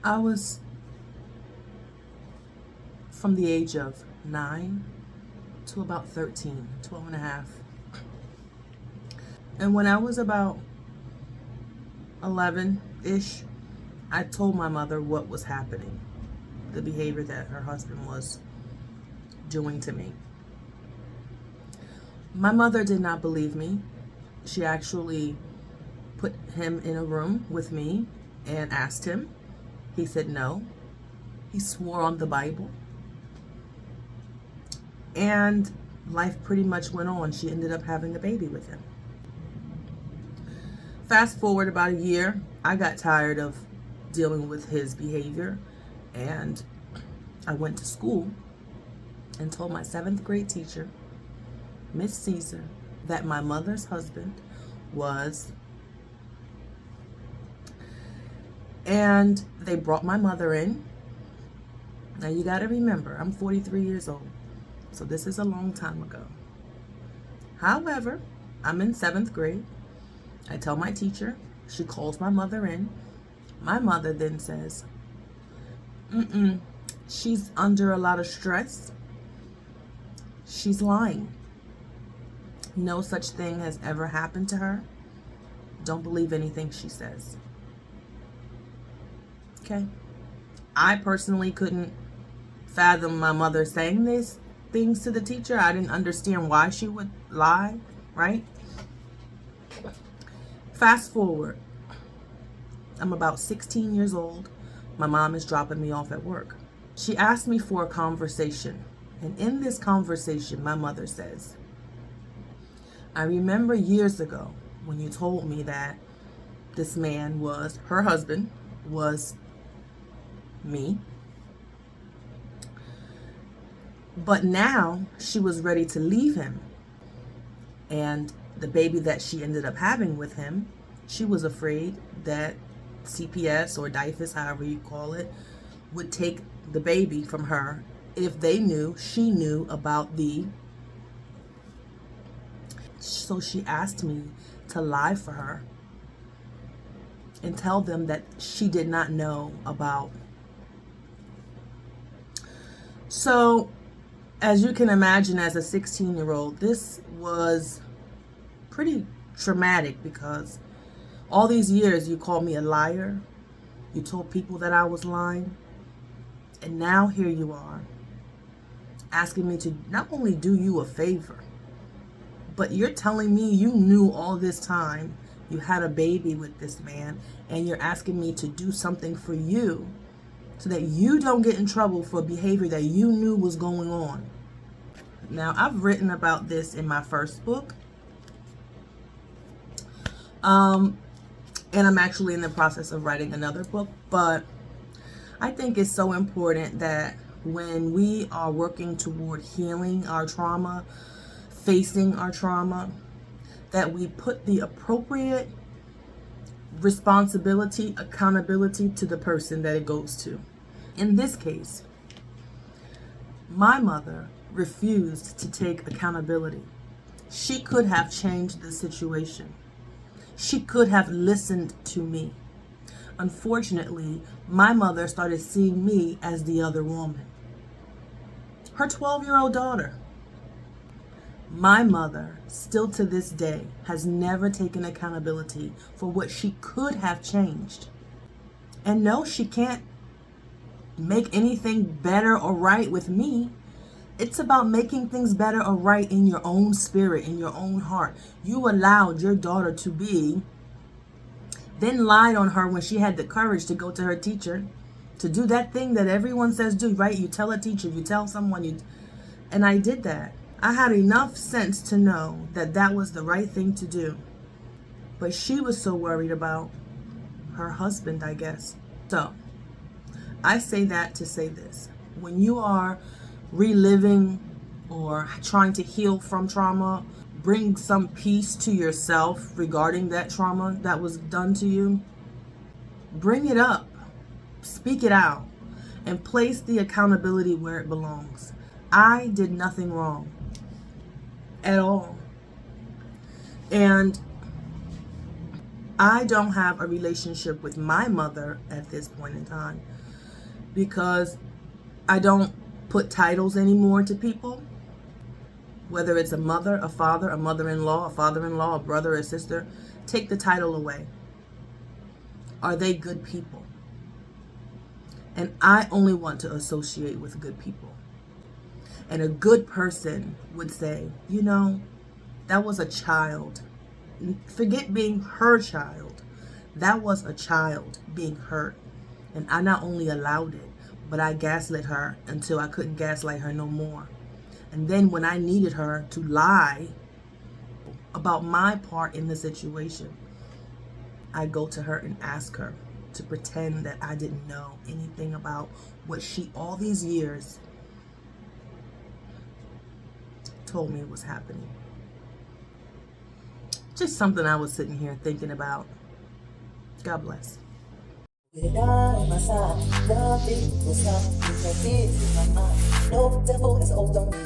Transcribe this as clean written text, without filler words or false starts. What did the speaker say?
I was from the age of 9 to about 13, 12 and a half. And when I was about 11-ish, I told my mother what was happening, the behavior that her husband was doing to me. My mother did not believe me. She actually put him in a room with me and asked him. He said no. He swore on the Bible. And life pretty much went on. She ended up having a baby with him. Fast forward about a year, I got tired of dealing with his behavior, and I went to school and told my 7th grade teacher, Miss Caesar, that my mother's husband was. And they brought my mother in. Now you got to remember, I'm 43 years old, so this is a long time ago. However, I'm in 7th grade. I tell my teacher, she calls my mother in. My mother then says, she's under a lot of stress. She's lying. No such thing has ever happened to her. Don't believe anything she says. Okay? I personally couldn't fathom my mother saying these things to the teacher. I didn't understand why she would lie, right? Fast forward, I'm about 16 years old. My mom is dropping me off at work. She asked me for a conversation. And in this conversation, my mother says, I remember years ago when you told me that this man was, her husband, was me. But now she was ready to leave him. And the baby that she ended up having with him, she was afraid that CPS or DIFUS, however you call it, would take the baby from her if they knew, she knew about the. So she asked me to lie for her and tell them that she did not know about. So, as you can imagine, as a 16-year-old, this was pretty traumatic because all these years you called me a liar. You told people that I was lying. And now here you are asking me to not only do you a favor, but you're telling me you knew all this time you had a baby with this man, and you're asking me to do something for you so that you don't get in trouble for behavior that you knew was going on. Now, I've written about this in my first book. And I'm actually in the process of writing another book, but I think it's so important that when we are working toward healing our trauma, facing our trauma, that we put the appropriate responsibility, accountability to the person that it goes to. In this case, my mother refused to take accountability. She could have changed the situation. She could have listened to me. Unfortunately, my mother started seeing me as the other woman. Her 12-year-old daughter. My mother, still to this day, has never taken accountability for what she could have changed. And no, she can't make anything better or right with me. It's about making things better or right in your own spirit, in your own heart. You allowed your daughter to be, then lied on her when she had the courage to go to her teacher, to do that thing that everyone says do, right? You tell a teacher, you tell someone, and I did that. I had enough sense to know that that was the right thing to do. But she was so worried about her husband, I guess. So, I say that to say this. When you are reliving or trying to heal from trauma, bring some peace to yourself regarding that trauma that was done to you, bring it up, speak it out, and place the accountability where it belongs. I did nothing wrong at all. And I don't have a relationship with my mother at this point in time because I don't put titles anymore to people. Whether it's a mother, a father, a mother-in-law, a father-in-law, a brother, a sister, take the title away. Are they good people? And I only want to associate with good people. And a good person would say, you know, that was a child. Forget being her child. That was a child being hurt. And I not only allowed it, but I gaslit her until I couldn't gaslight her no more. And then when I needed her to lie about my part in the situation, I go to her and ask her to pretend that I didn't know anything about what she all these years told me was happening. Just something I was sitting here thinking about. God bless. No devil is old on me.